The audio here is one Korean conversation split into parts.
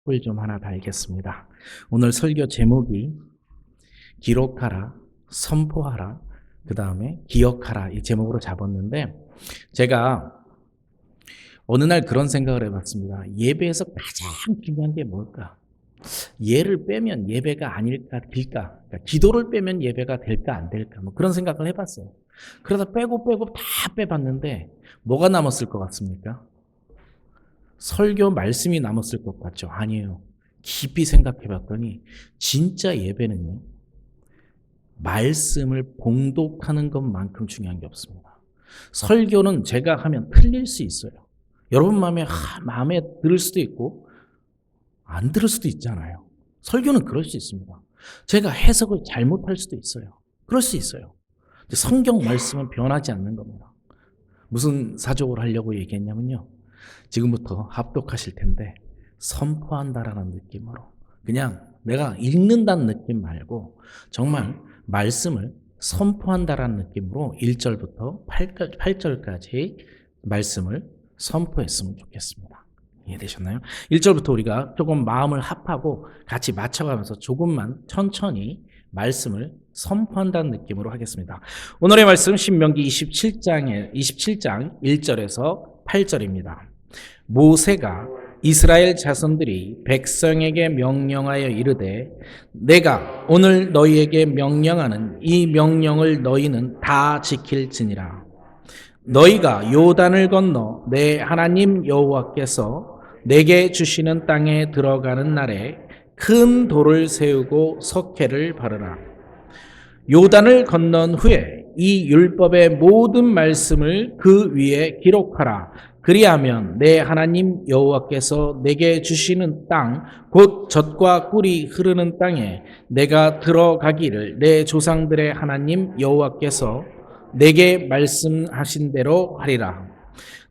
촛불 좀 하나 달겠습니다. 오늘 설교 제목이 기록하라, 선포하라, 그 다음에 기억하라 이 제목으로 잡았는데 제가 어느 날 그런 생각을 해봤습니다. 예배에서 가장 중요한 게 뭘까? 예를 빼면 예배가 아닐까 될까? 그러니까 기도를 빼면 예배가 될까 안 될까? 뭐 그런 생각을 해봤어요. 그러다 빼고 다 빼봤는데 뭐가 남았을 것 같습니까? 설교 말씀이 남았을 것 같죠? 아니에요. 깊이 생각해봤더니 진짜 예배는요, 말씀을 봉독하는 것만큼 중요한 게 없습니다. 설교는 제가 하면 틀릴 수 있어요. 여러분 마음에 들을 수도 있고 안 들을 수도 있잖아요. 설교는 그럴 수 있습니다. 제가 해석을 잘못할 수도 있어요. 그럴 수 있어요. 성경 말씀은 변하지 않는 겁니다. 무슨 사족을 하려고 얘기했냐면요, 지금부터 합독하실 텐데 선포한다라는 느낌으로 그냥 내가 읽는다는 느낌 말고 정말 말씀을 선포한다라는 느낌으로 1절부터 8절까지 말씀을 선포했으면 좋겠습니다. 이해되셨나요? 1절부터 우리가 조금 마음을 합하고 같이 맞춰가면서 조금만 천천히 말씀을 선포한다는 느낌으로 하겠습니다. 오늘의 말씀 신명기 27장 1절에서 8절입니다. 모세가 이스라엘 자손들이 백성에게 명령하여 이르되 내가 오늘 너희에게 명령하는 이 명령을 너희는 다 지킬지니라. 너희가 요단을 건너 내 하나님 여호와께서 내게 주시는 땅에 들어가는 날에 큰 돌을 세우고 석회를 바르라. 요단을 건넌 후에 이 율법의 모든 말씀을 그 위에 기록하라. 그리하면 내 하나님 여호와께서 내게 주시는 땅 곧 젖과 꿀이 흐르는 땅에 내가 들어가기를 내 조상들의 하나님 여호와께서 내게 말씀하신 대로 하리라.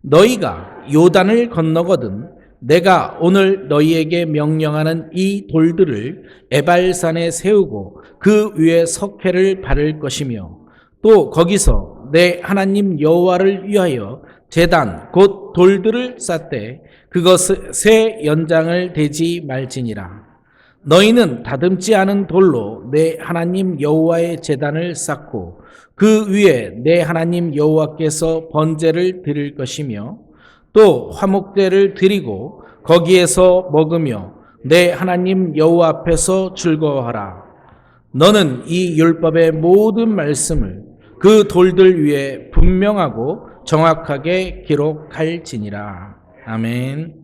너희가 요단을 건너거든 내가 오늘 너희에게 명령하는 이 돌들을 에발산에 세우고 그 위에 석회를 바를 것이며 또 거기서 내 하나님 여호와를 위하여 제단 곧 돌들을 쌓되 그것의 연장을 대지 말지니라. 너희는 다듬지 않은 돌로 내 하나님 여호와의 제단을 쌓고 그 위에 내 하나님 여호와께서 번제를 드릴 것이며 또 화목제를 드리고 거기에서 먹으며 내 하나님 여호와 앞에서 즐거워하라. 너는 이 율법의 모든 말씀을 그 돌들 위에 분명하고 정확하게 기록할지니라. 아멘.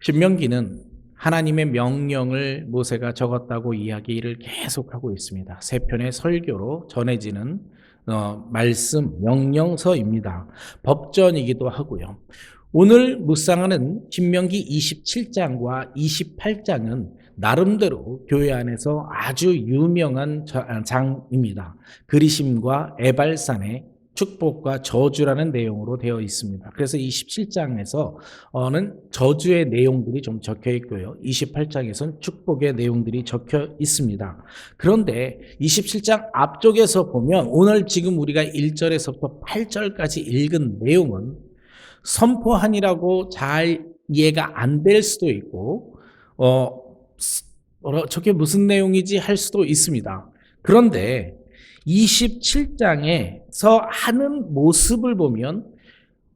신명기는 하나님의 명령을 모세가 적었다고 이야기를 계속하고 있습니다. 세 편의 설교로 전해지는 말씀, 명령서입니다. 법전이기도 하고요. 오늘 묵상하는 신명기 27장과 28장은 나름대로 교회 안에서 아주 유명한 장입니다. 그리심과 에발산의 축복과 저주라는 내용으로 되어 있습니다. 그래서 27장에서는 저주의 내용들이 좀 적혀 있고요. 28장에서는 축복의 내용들이 적혀 있습니다. 그런데 27장 앞쪽에서 보면 오늘 지금 우리가 1절에서부터 8절까지 읽은 내용은 선포하니라고 잘 이해가 안 될 수도 있고 저게 무슨 내용이지 할 수도 있습니다. 그런데 27장에서 하는 모습을 보면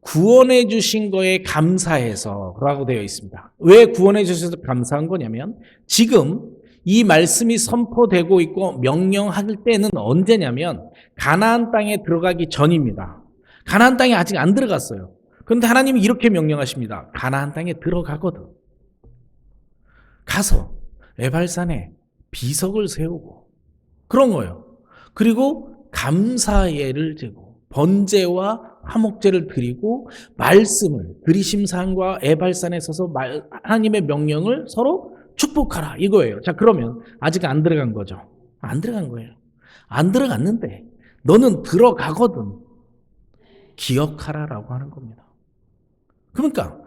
구원해 주신 거에 감사해서 라고 되어 있습니다. 왜 구원해 주셔서 감사한 거냐면 지금 이 말씀이 선포되고 있고 명령할 때는 언제냐면 가나안 땅에 들어가기 전입니다. 가나안 땅에 아직 안 들어갔어요. 그런데 하나님이 이렇게 명령하십니다. 가나안 땅에 들어가거든. 가서 에발산에 비석을 세우고 그런 거예요. 그리고 감사예를 드리고 번제와 화목제를 드리고 말씀을 그리심산과 에발산에 서서 하나님의 명령을 서로 축복하라 이거예요. 자, 그러면 아직 안 들어간 거죠. 안 들어간 거예요. 안 들어갔는데 너는 들어가거든. 기억하라라고 하는 겁니다. 그러니까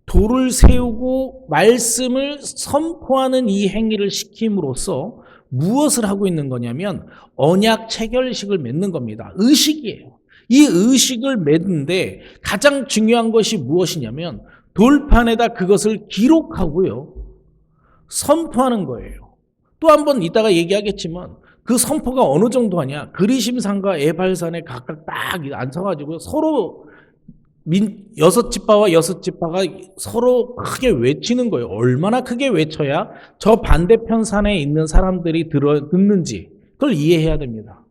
돌을 세우고 말씀을 선포하는 이 행위를 시킴으로써 무엇을 하고 있는 거냐면 언약 체결식을 맺는 겁니다. 의식이에요. 이 의식을 맺는데 가장 중요한 것이 무엇이냐면 돌판에다 그것을 기록하고요. 선포하는 거예요. 또 한 번 이따가 얘기하겠지만 그 선포가 어느 정도 하냐. 그리심산과 에발산에 각각 딱 앉아가지고 서로 여섯 지파와 여섯 지파가 서로 크게 외치는 거예요. 얼마나 크게 외쳐야 저 반대편 산에 있는 사람들이 듣는지 그걸 이해해야 됩니다.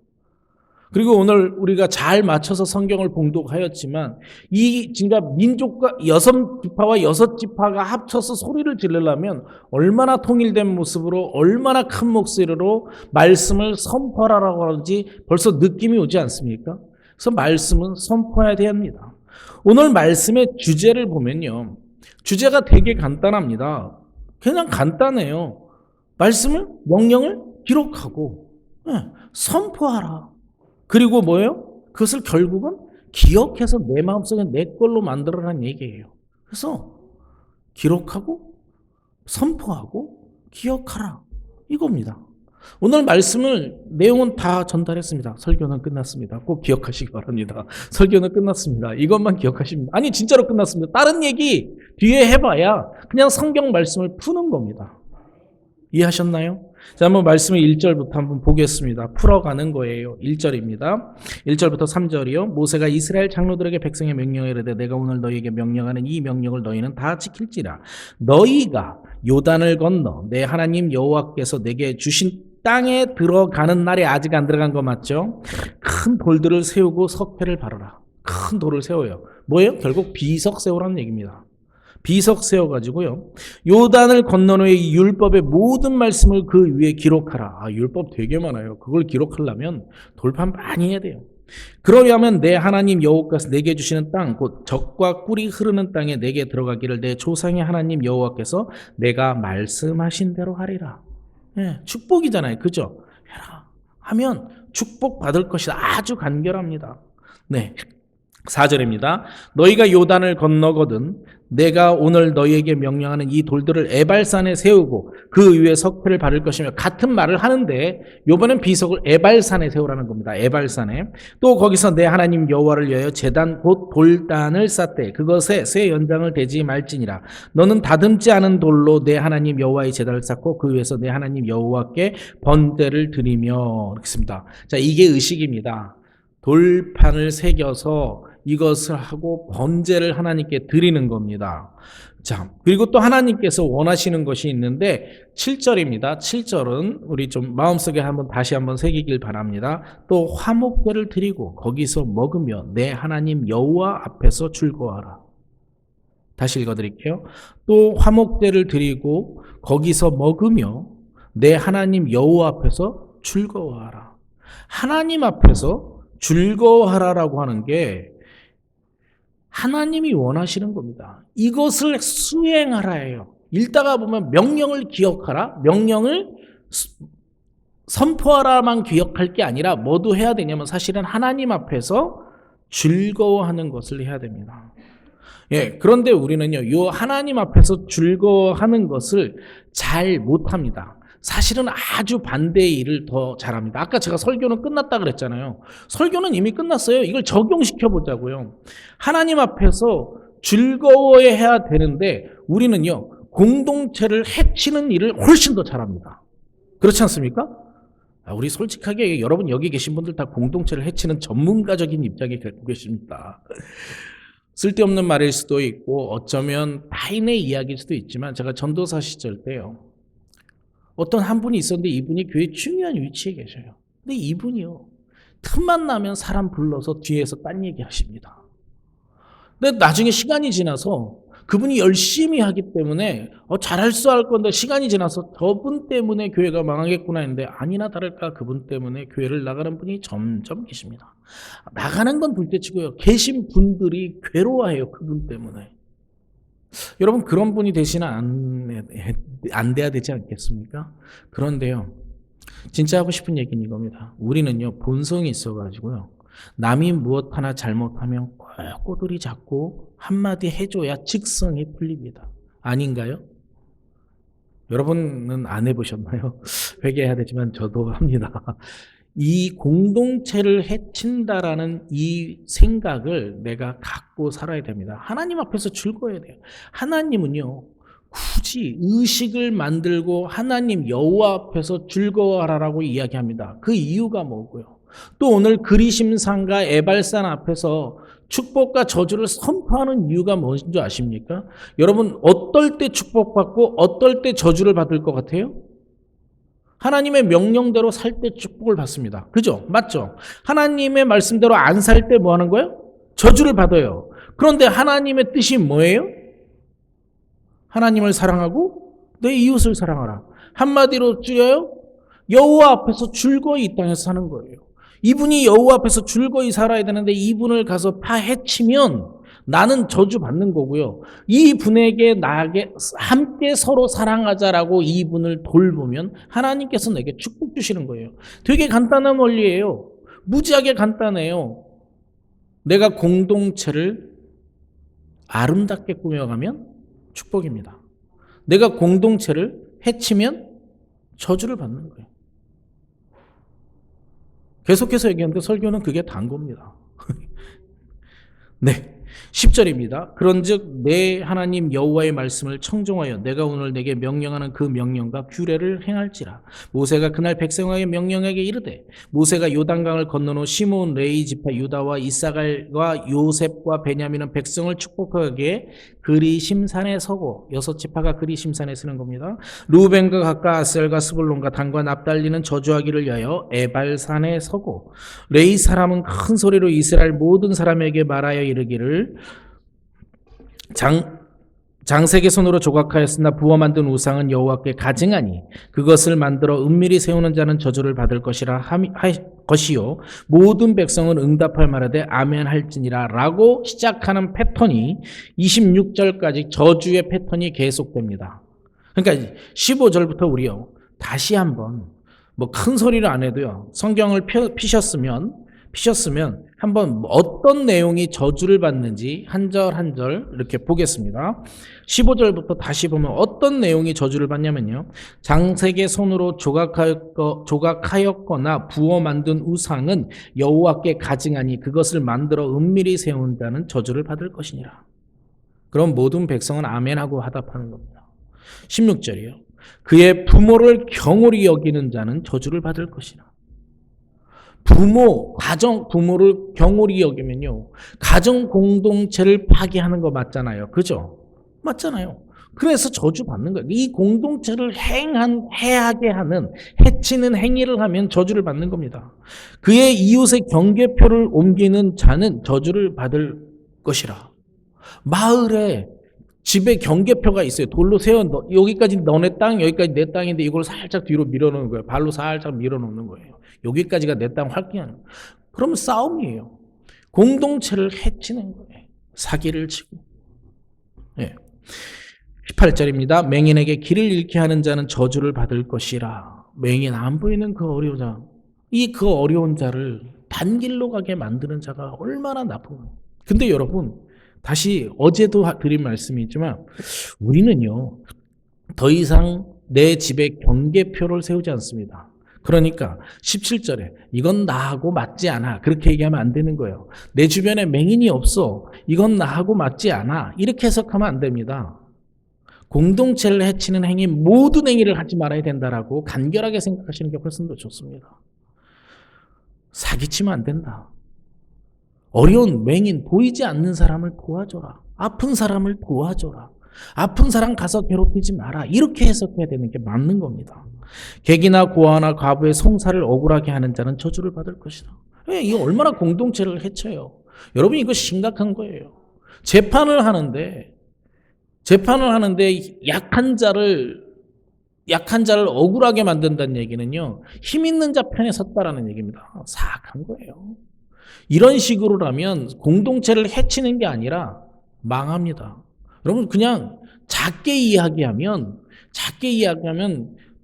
그리고 오늘 우리가 잘 맞춰서 성경을 봉독하였지만 이 진짜 민족과 여섯 지파와 여섯 지파가 합쳐서 소리를 지르려면 얼마나 통일된 모습으로 얼마나 큰 목소리로 말씀을 선포하라고 하는지 벌써 느낌이 오지 않습니까? 그래서 말씀은 선포해야 됩니다. 오늘 말씀의 주제를 보면요. 주제가 되게 간단합니다. 그냥 간단해요. 말씀을, 명령을 기록하고 선포하라. 그리고 뭐예요? 그것을 결국은 기억해서 내 마음속에 내 걸로 만들어라는 얘기예요. 그래서 기록하고 선포하고 기억하라. 이겁니다. 오늘 말씀을 내용은 다 전달했습니다. 설교는 끝났습니다. 꼭 기억하시기 바랍니다. 설교는 끝났습니다. 이것만 기억하십니다. 아니 진짜로 끝났습니다. 다른 얘기 뒤에 해봐야 그냥 성경 말씀을 푸는 겁니다. 이해하셨나요? 자, 한번 말씀을 1절부터 한번 보겠습니다. 풀어가는 거예요. 1절입니다. 1절부터 3절이요. 모세가 이스라엘 장로들에게 백성의 명령을 이르되 내가 오늘 너희에게 명령하는 이 명령을 너희는 다 지킬지라. 너희가 요단을 건너 내 하나님 여호와께서 내게 주신 땅에 들어가는 날에 아직 안 들어간 거 맞죠? 큰 돌들을 세우고 석회를 바르라. 큰 돌을 세워요. 뭐예요? 결국 비석 세우라는 얘기입니다. 비석 세워가지고요. 요단을 건넌 후에 이 율법의 모든 말씀을 그 위에 기록하라. 율법 되게 많아요. 그걸 기록하려면 돌판 많이 해야 돼요. 그러려면 내 하나님 여호와께서 내게 주시는 땅, 곧 젖과 꿀이 흐르는 땅에 내게 들어가기를 내 조상의 하나님 여호와께서 내가 말씀하신 대로 하리라. 축복이잖아요. 그죠? 해라. 하면 축복 받을 것이다. 아주 간결합니다. 네. 4절입니다. 너희가 요단을 건너거든 내가 오늘 너희에게 명령하는 이 돌들을 에발산에 세우고 그 위에 석회를 바를 것이며 같은 말을 하는데 요번엔 비석을 에발산에 세우라는 겁니다. 에발산에. 또 거기서 내 하나님 여호와를 위하여 제단 곧 돌단을 쌓되 그것에 쇠 연장을 대지 말지니라. 너는 다듬지 않은 돌로 내 하나님 여호와의 제단을 쌓고 그 위에서 내 하나님 여호와께 번제를 드리며 그렇습니다. 자, 이게 의식입니다. 돌판을 새겨서 이것을 하고 번제를 하나님께 드리는 겁니다. 자, 그리고 또 하나님께서 원하시는 것이 있는데 7절입니다. 7절은 우리 좀 마음속에 다시 한번 새기길 바랍니다. 또 화목제를 드리고 거기서 먹으며 내 하나님 여호와 앞에서 즐거워하라. 다시 읽어드릴게요. 또 화목제를 드리고 거기서 먹으며 내 하나님 여호와 앞에서 즐거워하라. 하나님 앞에서 즐거워하라라고 하는 게 하나님이 원하시는 겁니다. 이것을 수행하라예요. 읽다가 보면 명령을 기억하라, 명령을 선포하라만 기억할 게 아니라 뭐도 해야 되냐면 사실은 하나님 앞에서 즐거워하는 것을 해야 됩니다. 그런데 우리는요, 이 하나님 앞에서 즐거워하는 것을 잘 못합니다. 사실은 아주 반대의 일을 더 잘합니다. 아까 제가 설교는 끝났다 그랬잖아요. 설교는 이미 끝났어요. 이걸 적용시켜 보자고요. 하나님 앞에서 즐거워해야 되는데 우리는요, 공동체를 해치는 일을 훨씬 더 잘합니다. 그렇지 않습니까? 우리 솔직하게 여러분 여기 계신 분들 다 공동체를 해치는 전문가적인 입장에 갖고 계십니다. 쓸데없는 말일 수도 있고 어쩌면 타인의 이야기일 수도 있지만 제가 전도사 시절 때요. 어떤 한 분이 있었는데 이분이 교회 중요한 위치에 계셔요. 근데 이분이요. 틈만 나면 사람 불러서 뒤에서 딴 얘기 하십니다. 근데 나중에 시간이 지나서 그분이 열심히 하기 때문에 잘할 수 할 건데 시간이 지나서 저분 때문에 교회가 망하겠구나 했는데 아니나 다를까 그분 때문에 교회를 나가는 분이 점점 계십니다. 나가는 건 둘째치고요. 계신 분들이 괴로워해요. 그분 때문에. 여러분 그런 분이 되시는 안 돼야 되지 않겠습니까? 그런데요. 진짜 하고 싶은 얘기는 이겁니다. 우리는요. 본성이 있어가지고요. 남이 무엇 하나 잘못하면 꼬들이 잡고 한마디 해줘야 직성이 풀립니다. 아닌가요? 여러분은 안 해보셨나요? 회개해야 되지만 저도 합니다. 이 공동체를 해친다라는 이 생각을 내가 갖고 살아야 됩니다. 하나님 앞에서 즐거워야 돼요. 하나님은요, 굳이 의식을 만들고 하나님 여호와 앞에서 즐거워하라고 이야기합니다. 그 이유가 뭐고요? 또 오늘 그리심산과 에발산 앞에서 축복과 저주를 선포하는 이유가 뭔지 아십니까? 여러분, 어떨 때 축복받고 어떨 때 저주를 받을 것 같아요? 하나님의 명령대로 살 때 축복을 받습니다. 그죠? 맞죠? 하나님의 말씀대로 안 살 때 뭐 하는 거예요? 저주를 받아요. 그런데 하나님의 뜻이 뭐예요? 하나님을 사랑하고 내 이웃을 사랑하라. 한마디로 줄여요? 여호와 앞에서 즐거이 이 땅에서 사는 거예요. 이분이 여호와 앞에서 즐거이 살아야 되는데 이분을 가서 파헤치면 나는 저주받는 거고요. 이분에게 나에게 함께 서로 사랑하자라고 이분을 돌보면 하나님께서 내게 축복 주시는 거예요. 되게 간단한 원리예요. 무지하게 간단해요. 내가 공동체를 아름답게 꾸며가면 축복입니다. 내가 공동체를 해치면 저주를 받는 거예요. 계속해서 얘기하는데 설교는 그게 단 겁니다. 네. 10절입니다. 그런즉 내 하나님 여호와의 말씀을 청종하여 내가 오늘 내게 명령하는 그 명령과 규례를 행할지라. 모세가 그날 백성에게 명령하게 이르되 모세가 요단강을 건넌 후 시므온 레위 지파 유다와 이사갈과 요셉과 베냐민은 백성을 축복하기에 그리심산에 서고 6지파가 그리심산에 서는 겁니다. 루벤과 갓과 아셀과 스불론과 단과 납달리는 저주하기를 위하여 에발산에 서고 레위 사람은 큰 소리로 이스라엘 모든 사람에게 말하여 이르기를 장색의 손으로 조각하였으나 부어 만든 우상은 여호와께 가증하니 그것을 만들어 은밀히 세우는 자는 저주를 받을 것이요 모든 백성은 응답할 말하되 아멘 할지니라 라고 시작하는 패턴이 26절까지 저주의 패턴이 계속됩니다. 그러니까 15절부터 우리요 다시 한번 뭐 큰 소리를 안 해도요 성경을 피셨으면 한번 어떤 내용이 저주를 받는지 한 절 한 절 이렇게 보겠습니다. 15절부터 다시 보면 어떤 내용이 저주를 받냐면요. 장색의 손으로 조각하였거나 부어 만든 우상은 여호와께 가증하니 그것을 만들어 은밀히 세운 자는 저주를 받을 것이니라. 그럼 모든 백성은 아멘하고 화답하는 겁니다. 16절이요. 그의 부모를 경홀히 여기는 자는 저주를 받을 것이라. 가정 부모를 경홀히 여기면요. 가정 공동체를 파괴하는 거 맞잖아요. 그죠? 맞잖아요. 그래서 저주받는 거예요. 이 공동체를 해하게 하는, 해치는 행위를 하면 저주를 받는 겁니다. 그의 이웃의 경계표를 옮기는 자는 저주를 받을 것이라. 마을에 집에 경계표가 있어요. 돌로 세워 여기까지 너네 땅, 여기까지 내 땅인데 이걸 살짝 뒤로 밀어놓는 거예요. 발로 살짝 밀어놓는 거예요. 여기까지가 내 땅 활기하는 거예요. 그러면 싸움이에요. 공동체를 해치는 거예요. 사기를 치고. 네. 18절입니다. 맹인에게 길을 잃게 하는 자는 저주를 받을 것이라. 맹인 안 보이는 그 어려운 자. 그 어려운 자를 단길로 가게 만드는 자가 얼마나 나쁜 거예요. 근데 여러분 다시 어제도 드린 말씀이지만 우리는요 더 이상 내 집에 경계표를 세우지 않습니다. 그러니까 17절에 이건 나하고 맞지 않아 그렇게 얘기하면 안 되는 거예요. 내 주변에 맹인이 없어 이건 나하고 맞지 않아 이렇게 해석하면 안 됩니다. 공동체를 해치는 행위 모든 행위를 하지 말아야 된다라고 간결하게 생각하시는 게 훨씬 더 좋습니다. 사기치면 안 된다. 어려운 맹인 보이지 않는 사람을 도와줘라. 아픈 사람을 도와줘라. 아픈 사람 가서 괴롭히지 마라. 이렇게 해석해야 되는 게 맞는 겁니다. 객이나 고아나 과부의 송사를 억울하게 하는 자는 저주를 받을 것이다. 이거 얼마나 공동체를 해쳐요. 여러분 이거 심각한 거예요. 재판을 하는데 약한 자를 억울하게 만든다는 얘기는요. 힘 있는 자 편에 섰다라는 얘기입니다. 사악한 거예요. 이런 식으로라면 공동체를 해치는 게 아니라 망합니다. 여러분 그냥 작게 이야기하면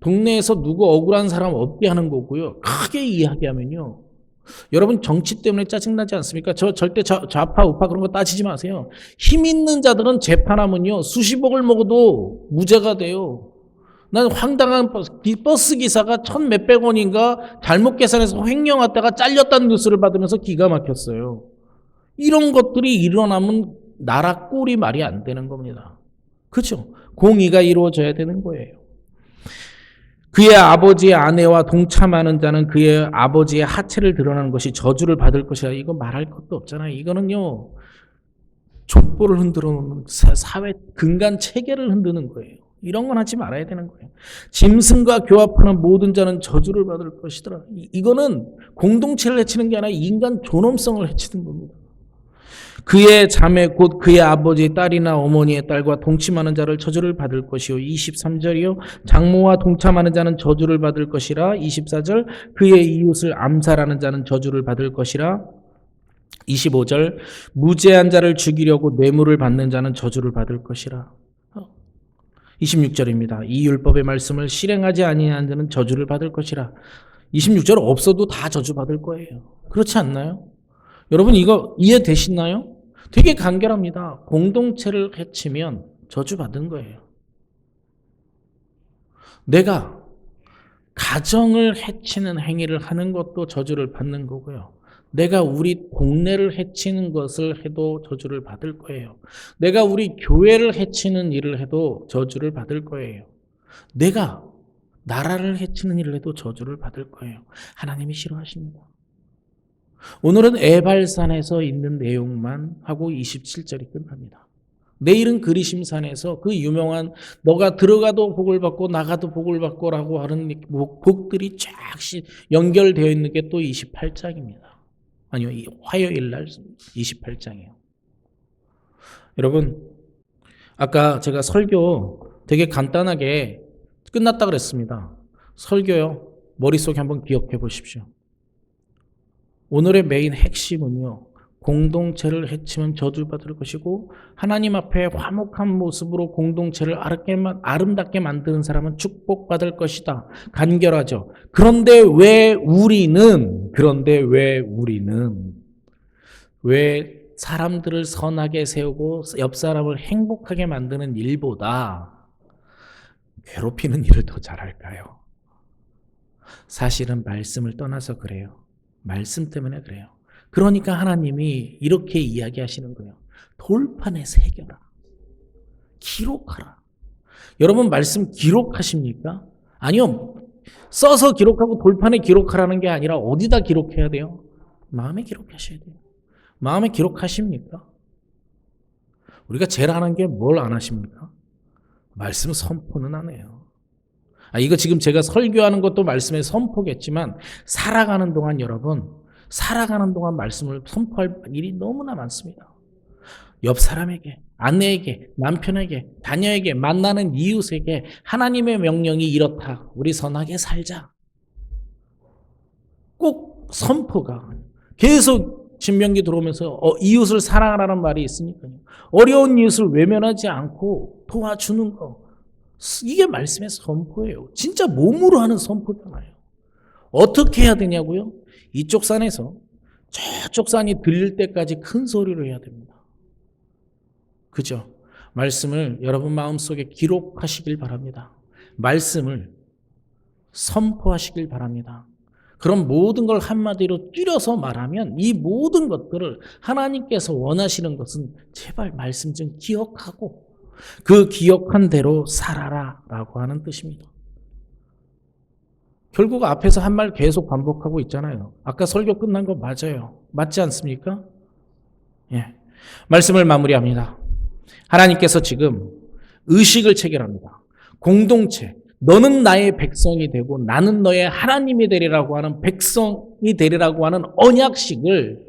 동네에서 누구 억울한 사람 없게 하는 거고요. 크게 이야기하면요. 여러분 정치 때문에 짜증나지 않습니까? 저 절대 좌파 우파 그런 거 따지지 마세요. 힘 있는 자들은 재판하면요. 수십억을 먹어도 무죄가 돼요. 난 황당한 버스 기사가 1,몇백 원인가 잘못 계산해서 횡령했다가 잘렸다는 뉴스를 받으면서 기가 막혔어요. 이런 것들이 일어나면 나라 꼴이 말이 안 되는 겁니다. 그렇죠? 공의가 이루어져야 되는 거예요. 그의 아버지의 아내와 동참하는 자는 그의 아버지의 하체를 드러나는 것이 저주를 받을 것이라. 이거 말할 것도 없잖아요. 이거는요, 족보를 흔들어 놓는 사회 근간 체계를 흔드는 거예요. 이런 건 하지 말아야 되는 거예요. 짐승과 교합하는 모든 자는 저주를 받을 것이더라. 이거는 공동체를 해치는 게 아니라 인간 존엄성을 해치는 겁니다. 그의 자매 곧 그의 아버지의 딸이나 어머니의 딸과 동침하는 자를 저주를 받을 것이요. 23절이요. 장모와 동참하는 자는 저주를 받을 것이라. 24절. 그의 이웃을 암살하는 자는 저주를 받을 것이라. 25절. 무죄한 자를 죽이려고 뇌물을 받는 자는 저주를 받을 것이라. 26절입니다. 이 율법의 말씀을 실행하지 아니하는 자는 저주를 받을 것이라. 26절 없어도 다 저주 받을 거예요. 그렇지 않나요? 여러분 이거 이해되시나요? 되게 간결합니다. 공동체를 해치면 저주 받은 거예요. 내가 가정을 해치는 행위를 하는 것도 저주를 받는 거고요. 내가 우리 동네를 해치는 것을 해도 저주를 받을 거예요. 내가 우리 교회를 해치는 일을 해도 저주를 받을 거예요. 내가 나라를 해치는 일을 해도 저주를 받을 거예요. 하나님이 싫어하십니다. 오늘은 에발산에서 있는 내용만 하고 27절이 끝납니다. 내일은 그리심산에서 그 유명한 너가 들어가도 복을 받고 나가도 복을 받고라고 하는 복들이 쫙 연결되어 있는 게 또 28장입니다. 아니요, 화요일 날 28장이에요. 여러분, 아까 제가 설교 되게 간단하게 끝났다 그랬습니다. 설교요, 머릿속에 한번 기억해 보십시오. 오늘의 메인 핵심은요, 공동체를 해치면 저주받을 것이고 하나님 앞에 화목한 모습으로 공동체를 아름답게 만드는 사람은 축복받을 것이다. 간결하죠. 그런데 왜 우리는 왜 사람들을 선하게 세우고 옆 사람을 행복하게 만드는 일보다 괴롭히는 일을 더 잘할까요? 사실은 말씀을 떠나서 그래요. 말씀 때문에 그래요. 그러니까 하나님이 이렇게 이야기하시는 거예요. 돌판에 새겨라. 기록하라. 여러분 말씀 기록하십니까? 아니요. 써서 기록하고 돌판에 기록하라는 게 아니라 어디다 기록해야 돼요? 마음에 기록하셔야 돼요. 마음에 기록하십니까? 우리가 제일 하는 게 뭘 안 하십니까? 말씀 선포는 안 해요. 이거 지금 제가 설교하는 것도 말씀의 선포겠지만 살아가는 동안 말씀을 선포할 일이 너무나 많습니다. 옆 사람에게, 아내에게, 남편에게, 자녀에게, 만나는 이웃에게 하나님의 명령이 이렇다. 우리 선하게 살자. 꼭 선포가 계속 신명기 들어오면서 이웃을 사랑하라는 말이 있으니까요. 어려운 이웃을 외면하지 않고 도와주는 거. 이게 말씀의 선포예요. 진짜 몸으로 하는 선포잖아요. 어떻게 해야 되냐고요? 이쪽 산에서 저쪽 산이 들릴 때까지 큰 소리로 해야 됩니다. 그죠? 말씀을 여러분 마음속에 기록하시길 바랍니다. 말씀을 선포하시길 바랍니다. 그럼 모든 걸 한마디로 줄여서 말하면 이 모든 것들을 하나님께서 원하시는 것은 제발 말씀 좀 기억하고 그 기억한 대로 살아라 라고 하는 뜻입니다. 결국 앞에서 한 말 계속 반복하고 있잖아요. 아까 설교 끝난 거 맞아요. 맞지 않습니까? 예. 말씀을 마무리합니다. 하나님께서 지금 의식을 체결합니다. 공동체, 너는 나의 백성이 되고 나는 너의 하나님이 되리라고 하는 백성이 되리라고 하는 언약식을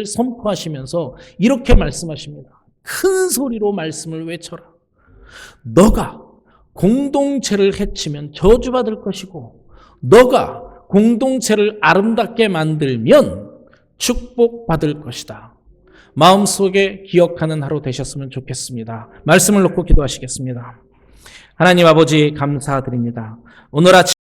선포하시면서 이렇게 말씀하십니다. 큰 소리로 말씀을 외쳐라. 너가 공동체를 해치면 저주받을 것이고 너가 공동체를 아름답게 만들면 축복받을 것이다. 마음속에 기억하는 하루 되셨으면 좋겠습니다. 말씀을 놓고 기도하시겠습니다. 하나님 아버지 감사드립니다. 오늘 아침